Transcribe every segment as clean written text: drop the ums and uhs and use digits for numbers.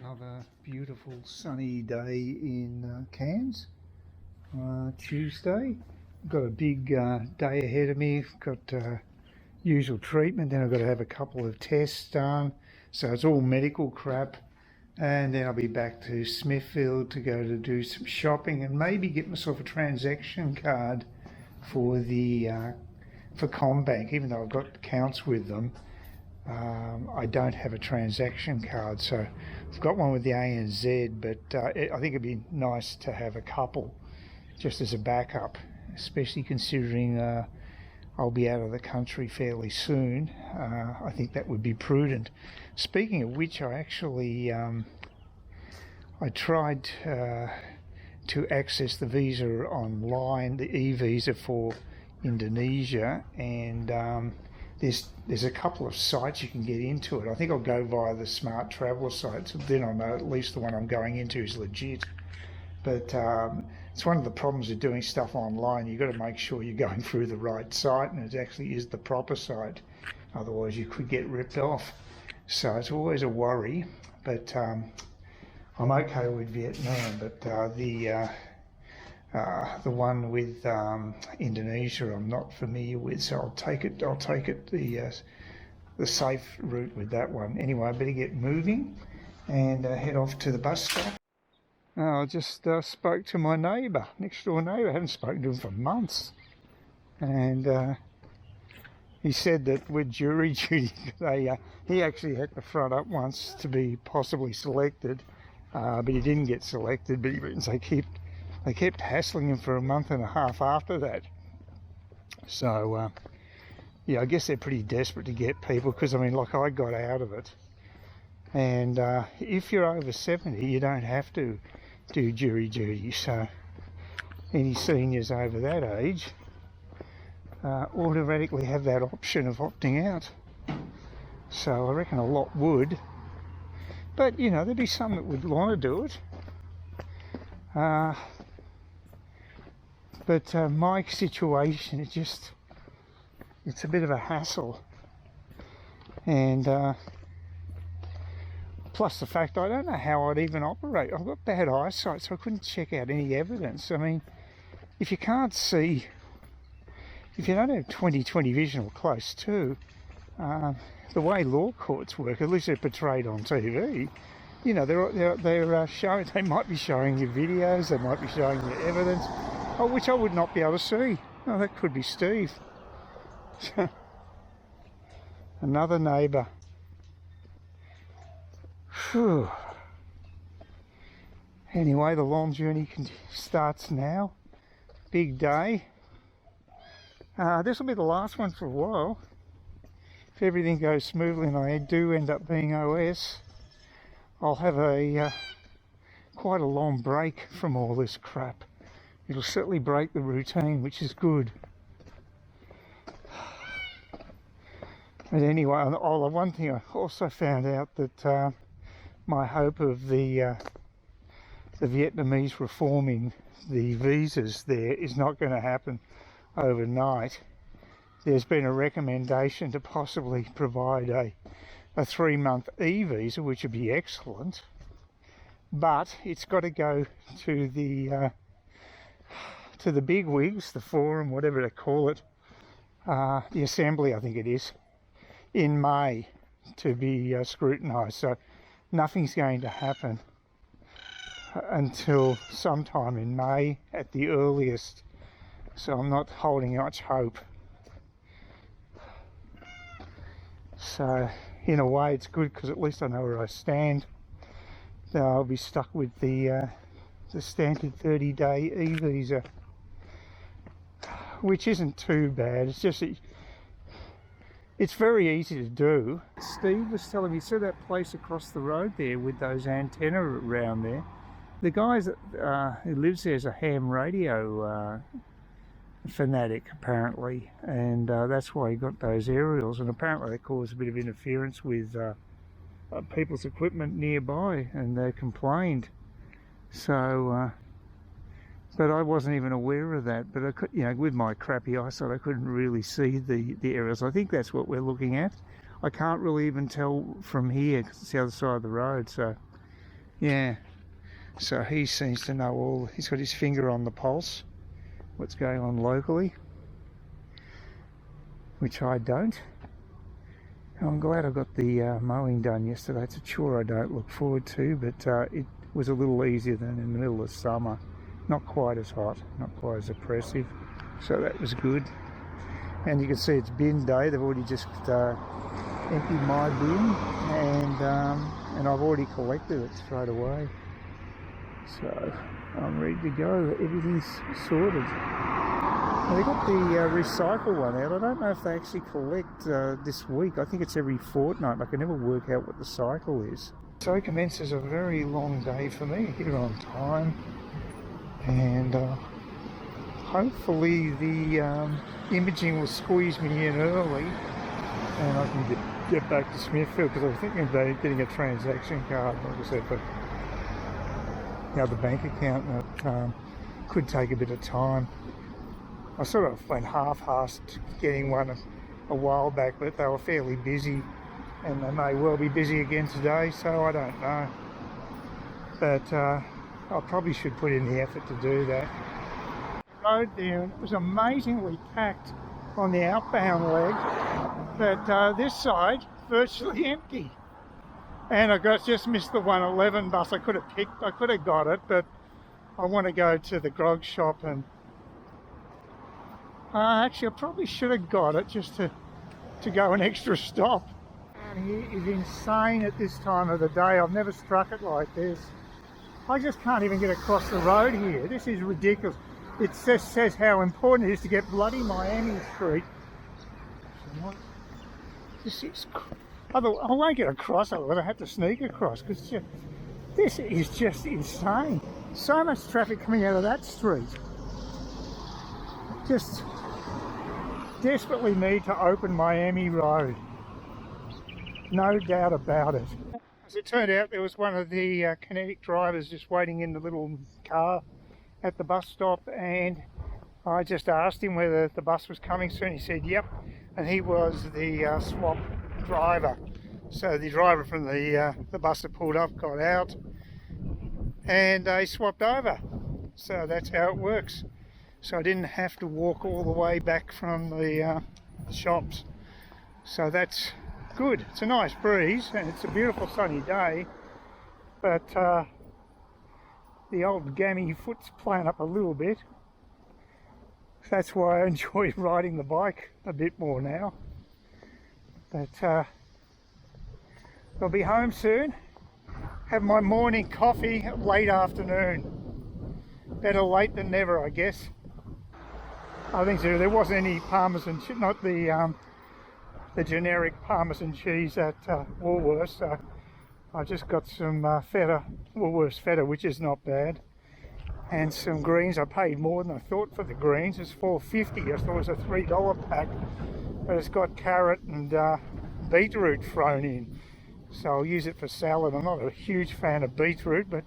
Another beautiful sunny day in Cairns. Tuesday. Got a big day ahead of me. Got usual treatment, then I've got to have a couple of tests done. So it's all medical crap. And then I'll be back to Smithfield to go to do some shopping and maybe get myself a transaction card for the for CommBank, even though I've got accounts with them. I don't have a transaction card, so I've got one with the ANZ, but I think it'd be nice to have a couple just as a backup, especially considering I'll be out of the country fairly soon. I think that would be prudent. Speaking of which, I actually I tried to access the visa online, the e-visa for Indonesia, and there's a couple of sites you can get into it. I think I'll go via the Smart Traveller site, so then I'll know at least the one I'm going into is legit. But it's one of the problems of doing stuff online. You've got to make sure you're going through the right site and it actually is the proper site. Otherwise you could get ripped off. So it's always a worry. But I'm okay with Vietnam, but the one with Indonesia I'm not familiar with, so I'll take it the safe route with that one. Anyway, I better get moving and head off to the bus stop. I just spoke to my neighbour, next door neighbour. I haven't spoken to him for months, and he said that with jury duty he actually had to front up once to be possibly selected, but he didn't get selected. But he reckons they kept hassling him for a month and a half after that. So yeah, I guess they're pretty desperate to get people, because I mean, like, I got out of it, and if you're over 70 you don't have to do jury duty, so any seniors over that age automatically have that option of opting out. So I reckon a lot would, but you know, there'd be some that would want to do it. But my situation, it's a bit of a hassle, and plus the fact I don't know how I'd even operate. I've got bad eyesight, so I couldn't check out any evidence. I mean, if you can't see, if you don't have 20/20 vision or close to, the way law courts work, at least they're portrayed on TV, you know, they're showing, they might be showing you videos, they might be showing you evidence, which I would not be able to see. Oh, that could be Steve. Another neighbour. Whew. Anyway, the long journey starts now. Big day. This will be the last one for a while. If everything goes smoothly and I do end up being OS, I'll have quite a long break from all this crap. It'll certainly break the routine, which is good. But anyway, one thing I also found out, that my hope of the Vietnamese reforming the visas there is not going to happen overnight. There's been a recommendation to possibly provide a 3-month e-visa, which would be excellent, but it's got to go to the big wigs, the forum, whatever they call it, the assembly I think it is, in May to be scrutinised. So nothing's going to happen until sometime in May at the earliest, so I'm not holding much hope. So in a way it's good, because at least I know where I stand. Now I'll be stuck with the standard 30-day e-visa, which isn't too bad. It's just it's very easy to do. Steve was telling me, so that place across the road there with those antenna around there, the guys who lives there is a ham radio fanatic apparently, and that's why he got those aerials, and apparently they caused a bit of interference with people's equipment nearby, and they complained. So but I wasn't even aware of that. But I could, you know, with my crappy eyesight, I couldn't really see the aerials. I think that's what we're looking at. I can't really even tell from here because it's the other side of the road. So Yeah, so he seems to know all, he's got his finger on the pulse, what's going on locally, which I don't. I'm glad I got the mowing done yesterday. It's a chore I don't look forward to, but it was a little easier than in the middle of summer. Not quite as hot, not quite as oppressive, so that was good. And you can see it's bin day. They've already just emptied my bin, and I've already collected it straight away. So I'm ready to go. Everything's sorted. Now, they got the recycle one out. I don't know if they actually collect this week. I think it's every fortnight. I can never work out what the cycle is. So it commences a very long day for me. Hit it on time, and hopefully the imaging will squeeze me in early, and I can get back to Smithfield, because I was thinking about getting a transaction card, like I said, but the bank account, that could take a bit of time. I sort of went half-assed getting one a while back, but they were fairly busy, and they may well be busy again today, so I don't know. But I probably should put in the effort to do that. Road there, and it was amazingly packed on the outbound leg, but this side virtually empty. And I just missed the 111 bus. I could have got it, but I want to go to the grog shop, and actually I probably should have got it just to go an extra stop. And here is insane at this time of the day. I've never struck it like this. I just can't even get across the road here. This is ridiculous. It just says how important it is to get bloody Miami Street. This is, I won't get across, otherwise I have to sneak across, because this is just insane. So much traffic coming out of that street. Just desperately need to open Miami Road. No doubt about it. As it turned out, there was one of the Kinetic drivers just waiting in the little car at the bus stop, and I just asked him whether the bus was coming soon. He said yep, and he was the swap driver. So the driver from the bus that pulled up got out, and they swapped over. So that's how it works. So I didn't have to walk all the way back from the shops. So that's good. It's a nice breeze, and it's a beautiful sunny day, but the old gammy foot's playing up a little bit. That's why I enjoy riding the bike a bit more now. But I'll be home soon. Have my morning coffee late afternoon. Better late than never, I guess. I think there wasn't any Parmesan, not the generic Parmesan cheese at Woolworths. So I just got some feta, Woolworths feta, which is not bad, and some greens. I paid more than I thought for the greens. It's $4.50. I thought it was a $3 pack, but it's got carrot and beetroot thrown in, so I'll use it for salad. I'm not a huge fan of beetroot, but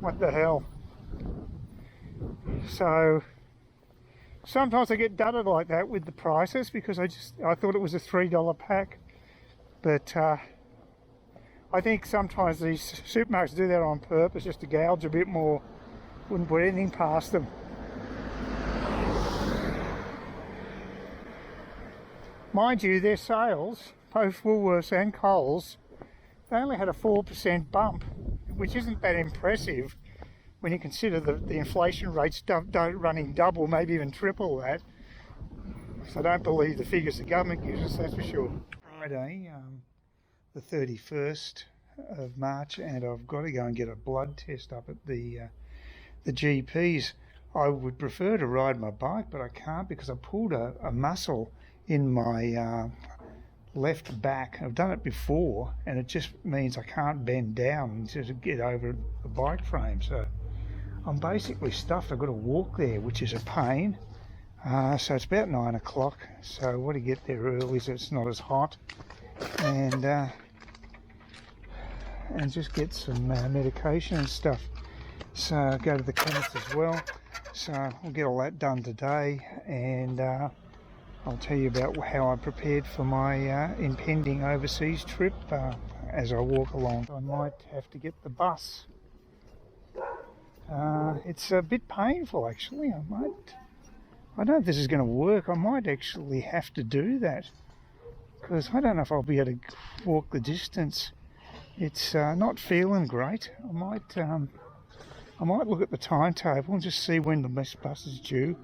what the hell. So sometimes I get dudded like that with the prices, because I thought it was a $3 pack, but I think sometimes these supermarkets do that on purpose, just to gouge a bit more. Wouldn't put anything past them. Mind you, their sales, both Woolworths and Coles, they only had a 4% bump, which isn't that impressive when you consider the inflation rates running double, maybe even triple that. So I don't believe the figures the government gives us, that's for sure. Friday, the 31st of March, and I've got to go and get a blood test up at the GP's. I would prefer to ride my bike, but I can't, because I pulled a muscle in my left back. I've done it before, and it just means I can't bend down and just get over the bike frame. So I'm basically stuffed. I've got to walk there, which is a pain. So it's about 9 o'clock. So I want to get there early so it's not as hot, and just get some medication and stuff. So I'll go to the chemist as well. So I'll get all that done today, and I'll tell you about how I prepared for my impending overseas trip as I walk along. I might have to get the bus. It's a bit painful actually. I don't know if this is going to work. I might actually have to do that because I don't know if I'll be able to walk the distance. It's not feeling great. I might look at the timetable and just see when the next bus is due,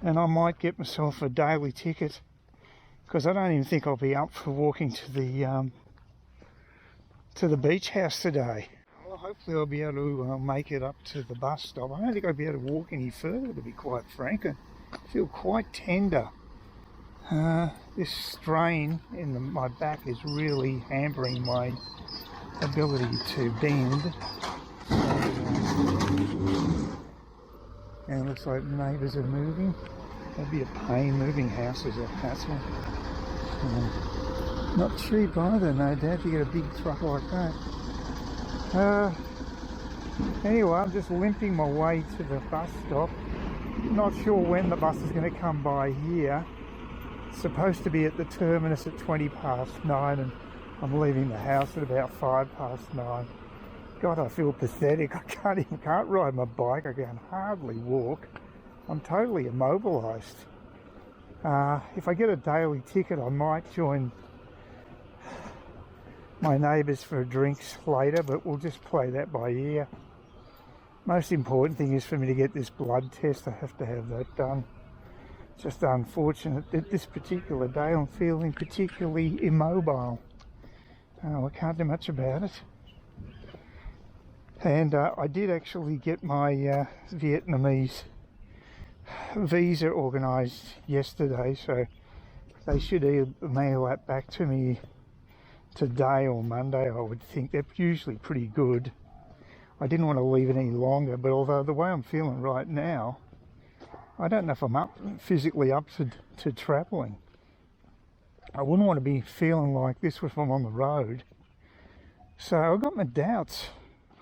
and I might get myself a daily ticket because I don't even think I'll be up for walking to the beach house today. Well, hopefully I'll be able to make it up to the bus stop. I don't think I'll be able to walk any further, to be quite frank. I feel quite tender. This strain in my back is really hampering my ability to bend. And it looks like neighbours are moving. That'd be a pain. Moving houses are hassle. Not cheap either, no doubt, if you get a big truck like that. Anyway, I'm just limping my way to the bus stop. Not sure when the bus is going to come by here. It's supposed to be at the terminus at 9:20, and I'm leaving the house at about 9:05. God, I feel pathetic. I can't ride my bike. I can hardly walk. I'm totally immobilised. If I get a daily ticket, I might join my neighbours for drinks later, but we'll just play that by ear. Most important thing is for me to get this blood test. I have to have that done. Just unfortunate that this particular day I'm feeling particularly immobile. I can't do much about it. And I did actually get my Vietnamese visa organised yesterday, so they should mail that back to me today or Monday, I would think. They're usually pretty good. I didn't want to leave it any longer, but although the way I'm feeling right now, I don't know if I'm physically up to travelling. I wouldn't want to be feeling like this if I'm on the road. So I've got my doubts.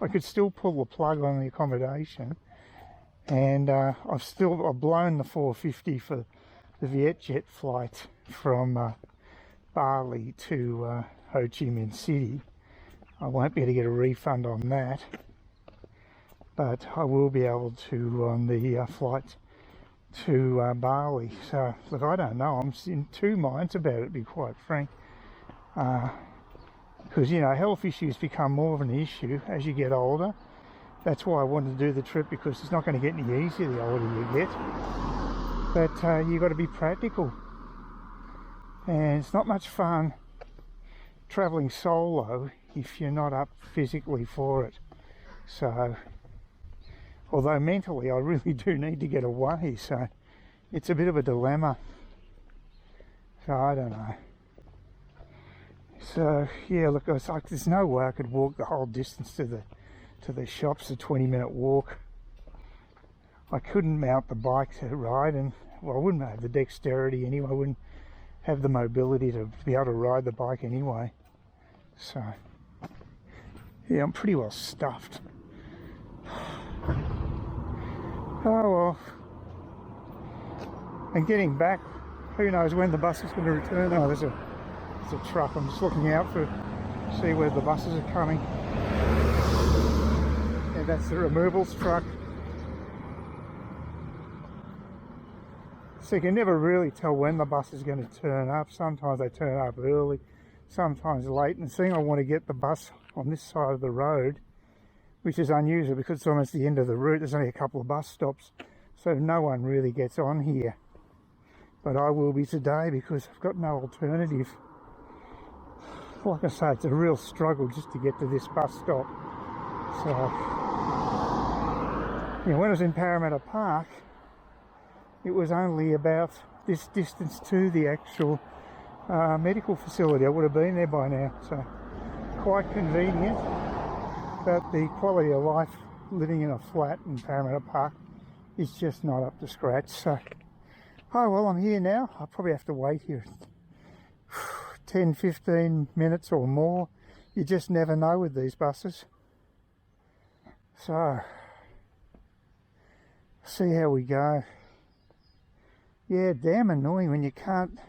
I could still pull the plug on the accommodation, and I've blown the 450 for the Vietjet flight from Bali to Ho Chi Minh City. I won't be able to get a refund on that, but I will be able to on the flight to Bali. So look, I don't know, I'm in two minds about it, to be quite frank, because you know, health issues become more of an issue as you get older. That's why I wanted to do the trip, because it's not going to get any easier the older you get, but you've got to be practical, and it's not much fun travelling solo if you're not up physically for it. So although mentally I really do need to get away, so it's a bit of a dilemma. So I don't know. So yeah, look, it's like there's no way I could walk the whole distance to the shops, a 20-minute walk. I couldn't mount the bike to ride, and well, I wouldn't have the dexterity anyway. I wouldn't have the mobility to be able to ride the bike anyway. So yeah, I'm pretty well stuffed. Oh well. And getting back, who knows when the bus is going to return. Oh, there's a truck. I'm just looking out for, see where the buses are coming. And that's the removals truck. So you can never really tell when the bus is going to turn up. Sometimes they turn up early, sometimes late. And seeing I want to get the bus on this side of the road, which is unusual because it's almost the end of the route. There's only a couple of bus stops, so no one really gets on here. But I will be today because I've got no alternative. Like I say, it's a real struggle just to get to this bus stop. So, you know, when I was in Parramatta Park, it was only about this distance to the actual medical facility. I would have been there by now, so quite convenient. But the quality of life living in a flat in Parramatta Park is just not up to scratch. So, oh well, I'm here now. I'll probably have to wait here 10-15 minutes or more. You just never know with these buses. So, see how we go. Yeah, damn annoying when you can't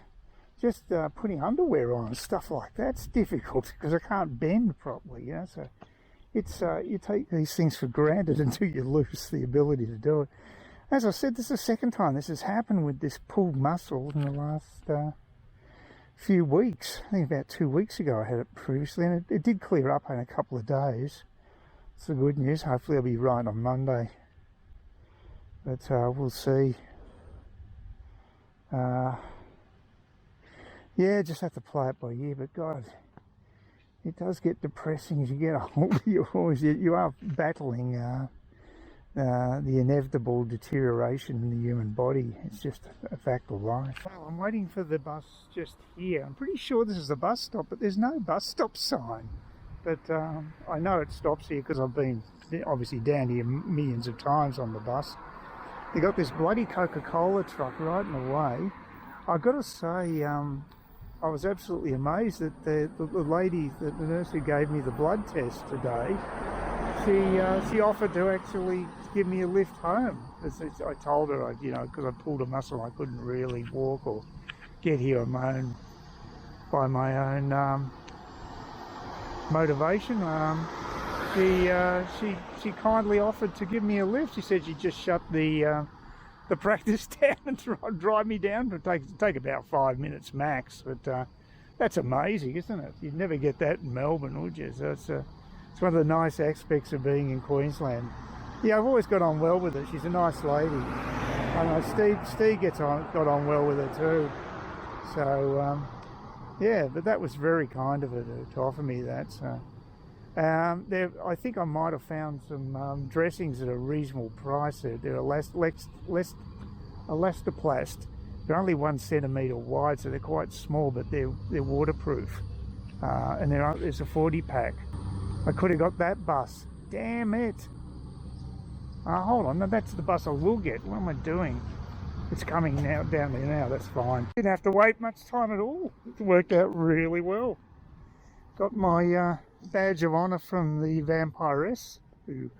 just putting underwear on and stuff like that's difficult because I can't bend properly, you know. So it's you take these things for granted until you lose the ability to do it. As I said, this is the second time this has happened with this pulled muscle in the last few weeks. I think about 2 weeks ago I had it previously, and it did clear up in a couple of days. It's the good news. Hopefully I'll be right on Monday, but we'll see. Yeah, just have to play it by ear. But God, it does get depressing as you get older. You are battling the inevitable deterioration in the human body. It's just a fact of life. Well, I'm waiting for the bus just here. I'm pretty sure this is the bus stop, but there's no bus stop sign. But I know it stops here because I've been obviously down here millions of times on the bus. They got this bloody Coca-Cola truck right in the way. I've got to say, I was absolutely amazed that the lady, the nurse who gave me the blood test today, she offered to actually give me a lift home. I told her, you know, because I pulled a muscle, I couldn't really walk or get here on my own, by my own motivation. She kindly offered to give me a lift. She said she'd just shut the practice down and drive me down. It'll take about 5 minutes max, but that's amazing, isn't it? You'd never get that in Melbourne, would you? So it's one of the nice aspects of being in Queensland. Yeah, I've always got on well with her. She's a nice lady. I know Steve got on well with her too. So yeah, but that was very kind of her to offer me that. So I think I might have found some dressings at a reasonable price. They're elastoplast. They're only 1 centimetre wide, so they're quite small, but they're waterproof. And there's a 40 pack. I could have got that bus. Damn it! Hold on, no, that's the bus I will get. What am I doing? It's coming now down there now. That's fine. Didn't have to wait much time at all. It worked out really well. Got my badge of honour from the vampiress, who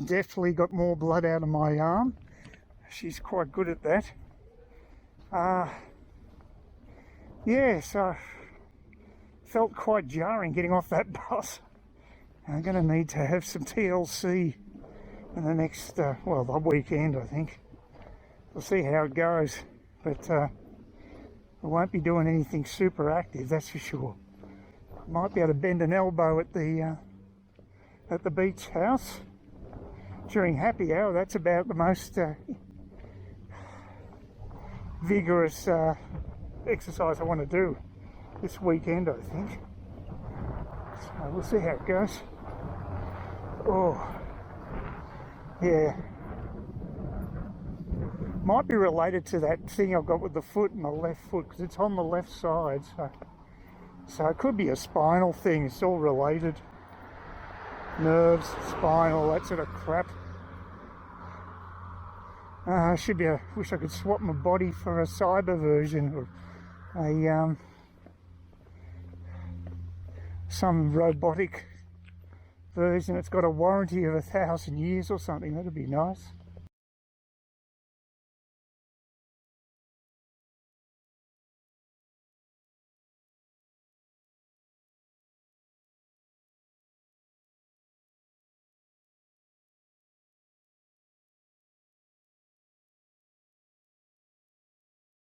definitely got more blood out of my arm. She's quite good at that. Yeah, so felt quite jarring getting off that bus. I'm going to need to have some TLC in the next, well, the weekend, I think. We'll see how it goes, but I won't be doing anything super active, that's for sure. Might be able to bend an elbow at the beach house during happy hour. That's about the most vigorous exercise I want to do this weekend, I think. So we'll see how it goes. Oh, yeah. Might be related to that thing I've got with the foot and the left foot, because it's on the left side. So it could be a spinal thing. It's all related. Nerves, spinal, that sort of crap. Wish I could swap my body for a cyber version, or some robotic version. It's got a warranty of 1,000 years or something. That'd be nice.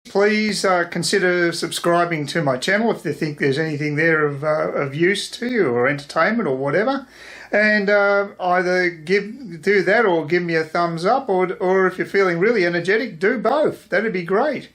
Please consider subscribing to my channel if you think there's anything there of use to you, or entertainment or whatever, and either do that or give me a thumbs up, or if you're feeling really energetic, do both. That'd be great.